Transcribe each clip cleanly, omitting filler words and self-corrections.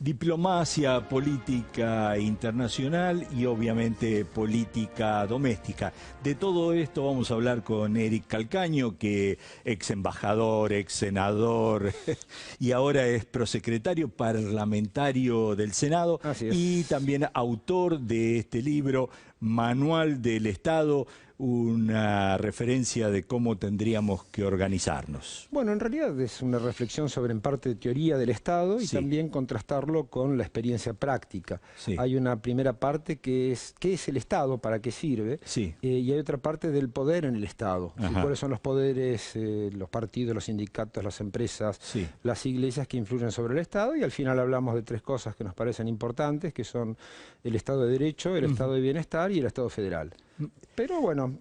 Diplomacia, política internacional y obviamente política doméstica. De todo esto vamos a hablar con Eric Calcaño, que ex embajador, ex senador y ahora es prosecretario parlamentario del Senado y también autor de este libro, Manual del Estado, una referencia de cómo tendríamos que organizarnos. Bueno, en realidad es una reflexión sobre en parte teoría del Estado y también contrastarlo con la experiencia práctica. Hay una primera parte que es ¿qué es el Estado? ¿Para qué sirve? Y hay otra parte del poder en el Estado. ¿Cuáles son los poderes, los partidos, los sindicatos, las empresas, las iglesias que influyen sobre el Estado? Y al final hablamos de tres cosas que nos parecen importantes, que son el Estado de Derecho, el Estado de Bienestar y el Estado federal. Pero bueno,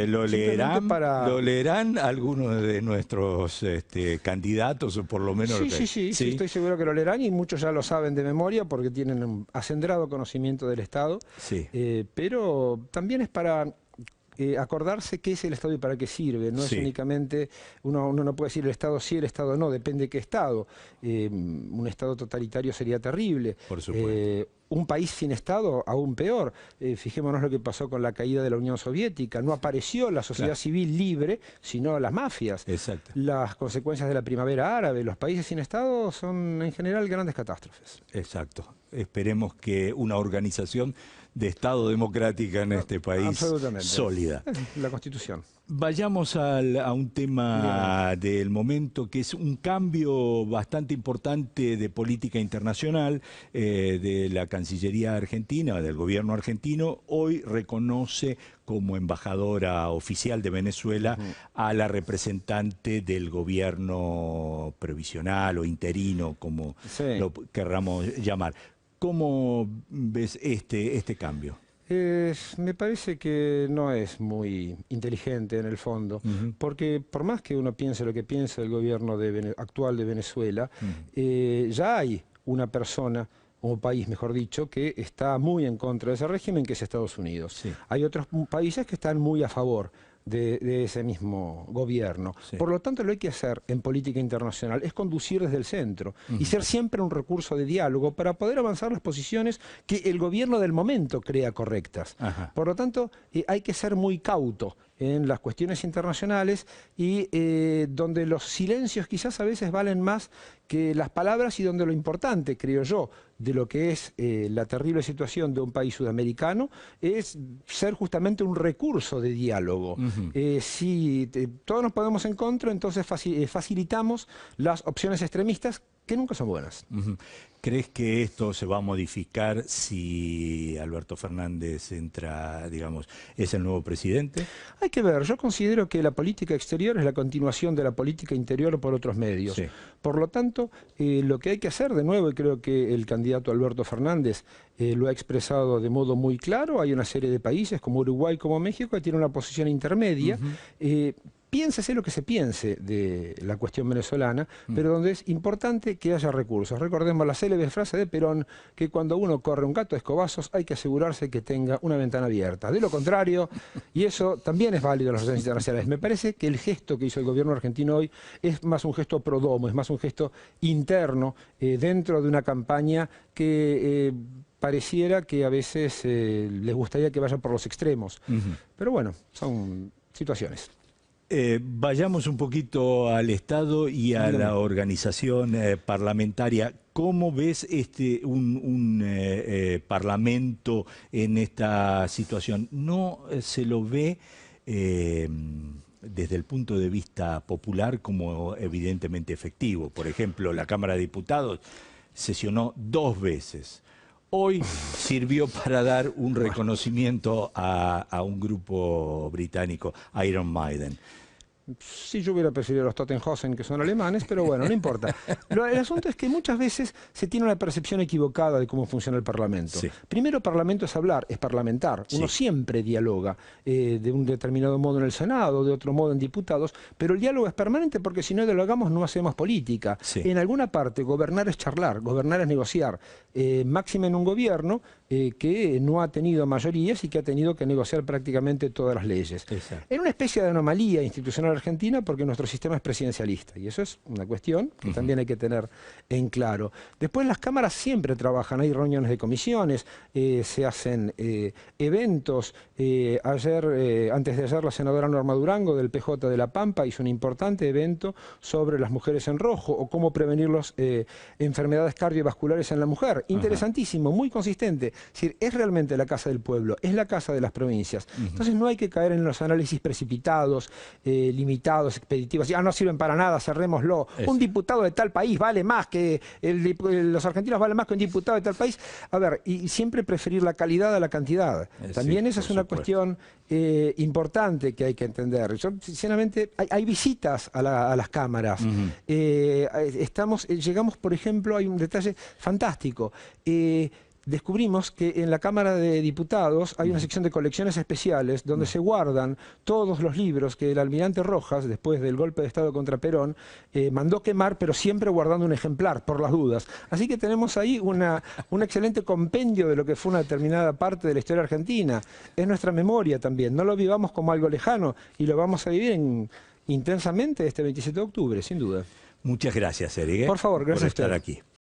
¿lo leerán algunos de nuestros candidatos o por lo menos? Sí, estoy seguro que lo leerán y muchos ya lo saben de memoria porque tienen un acendrado conocimiento del Estado. Pero también es para acordarse qué es el Estado y para qué sirve. No es únicamente, uno no puede decir el Estado sí, el Estado no, depende de qué Estado. Un Estado totalitario sería terrible. Por supuesto. Un país sin Estado, aún peor. Fijémonos lo que pasó con la caída de la Unión Soviética. No apareció la sociedad civil libre, sino las mafias. Las consecuencias de la primavera árabe. Los países sin Estado son en general grandes catástrofes. Exacto. Esperemos que una organización de Estado democrática en este país sólida. La Constitución. Vayamos a un tema del momento, que es un cambio bastante importante de política internacional de la Cancillería argentina, del gobierno argentino. Hoy reconoce como embajadora oficial de Venezuela a la representante del gobierno provisional o interino, como lo querramos llamar. ¿Cómo ves este cambio? Me parece que no es muy inteligente en el fondo, porque por más que uno piense lo que piensa el gobierno actual de Venezuela, ya hay una persona, o país mejor dicho, que está muy en contra de ese régimen, que es Estados Unidos. Hay otros países que están muy a favor de ese mismo gobierno. Por lo tanto, lo que hay que hacer en política internacional es conducir desde el centro y ser siempre un recurso de diálogo para poder avanzar las posiciones que el gobierno del momento crea correctas. Por lo tanto, hay que ser muy cauto en las cuestiones internacionales y donde los silencios quizás a veces valen más que las palabras y donde lo importante, creo yo, de lo que es la terrible situación de un país sudamericano es ser justamente un recurso de diálogo. Si todos nos ponemos en contra, entonces facilitamos las opciones extremistas que nunca son buenas. ¿Crees que esto se va a modificar si Alberto Fernández entra, digamos, es el nuevo presidente? Hay que ver, yo considero que la política exterior es la continuación de la política interior por otros medios. Por lo tanto, lo que hay que hacer de nuevo, y creo que el candidato Alberto Fernández lo ha expresado de modo muy claro, hay una serie de países como Uruguay, como México, que tienen una posición intermedia. Piénsese lo que se piense de la cuestión venezolana, pero donde es importante que haya recursos. Recordemos la célebre frase de Perón, que cuando uno corre un gato a escobazos hay que asegurarse que tenga una ventana abierta. De lo contrario, y eso también es válido en las relaciones internacionales, me parece que el gesto que hizo el gobierno argentino hoy es más un gesto pro domo, es más un gesto interno dentro de una campaña que pareciera que a veces les gustaría que vaya por los extremos. Pero bueno, son situaciones. Vayamos un poquito al Estado y a la organización parlamentaria. ¿Cómo ves un parlamento en esta situación? ¿No se lo ve desde el punto de vista popular como evidentemente efectivo? Por ejemplo, la Cámara de Diputados sesionó 2 veces. Hoy sirvió para dar un reconocimiento a un grupo británico, Iron Maiden. Sí, yo hubiera preferido los Tottenhausen, que son alemanes, pero bueno, no importa. El asunto es que muchas veces se tiene una percepción equivocada de cómo funciona el Parlamento. Primero, Parlamento es hablar, es parlamentar. Uno siempre dialoga de un determinado modo en el Senado, de otro modo en diputados, pero el diálogo es permanente porque si no dialogamos no hacemos política. En alguna parte, gobernar es charlar, gobernar es negociar. Máxime en un gobierno que no ha tenido mayorías y que ha tenido que negociar prácticamente todas las leyes. En una especie de anomalía institucional la Argentina porque nuestro sistema es presidencialista. Y eso es una cuestión que también hay que tener en claro. Después las cámaras siempre trabajan, hay reuniones de comisiones, se hacen eventos. Antes de ayer, la senadora Norma Durango del PJ de La Pampa hizo un importante evento sobre las mujeres en rojo o cómo prevenir las enfermedades cardiovasculares en la mujer. Interesantísimo, muy consistente. Es decir, es realmente la casa del pueblo, es la casa de las provincias. Entonces no hay que caer en los análisis precipitados, limitados, expeditivos. Ya no sirven para nada, cerrémoslo. Un diputado de tal país vale más que los argentinos valen más que un diputado de tal país. A ver, y siempre preferir la calidad a la cantidad. También esa es una cuestión importante que hay que entender. Yo, sinceramente, hay visitas a las cámaras. Llegamos, por ejemplo, hay un detalle fantástico. Descubrimos que en la Cámara de Diputados hay una sección de colecciones especiales donde se guardan todos los libros que el almirante Rojas, después del golpe de Estado contra Perón, mandó quemar, pero siempre guardando un ejemplar, por las dudas. Así que tenemos ahí un excelente compendio de lo que fue una determinada parte de la historia argentina. Es nuestra memoria también. No lo vivamos como algo lejano y lo vamos a vivir intensamente este 27 de octubre, sin duda. Muchas gracias, Eric. Por favor, gracias por estar aquí.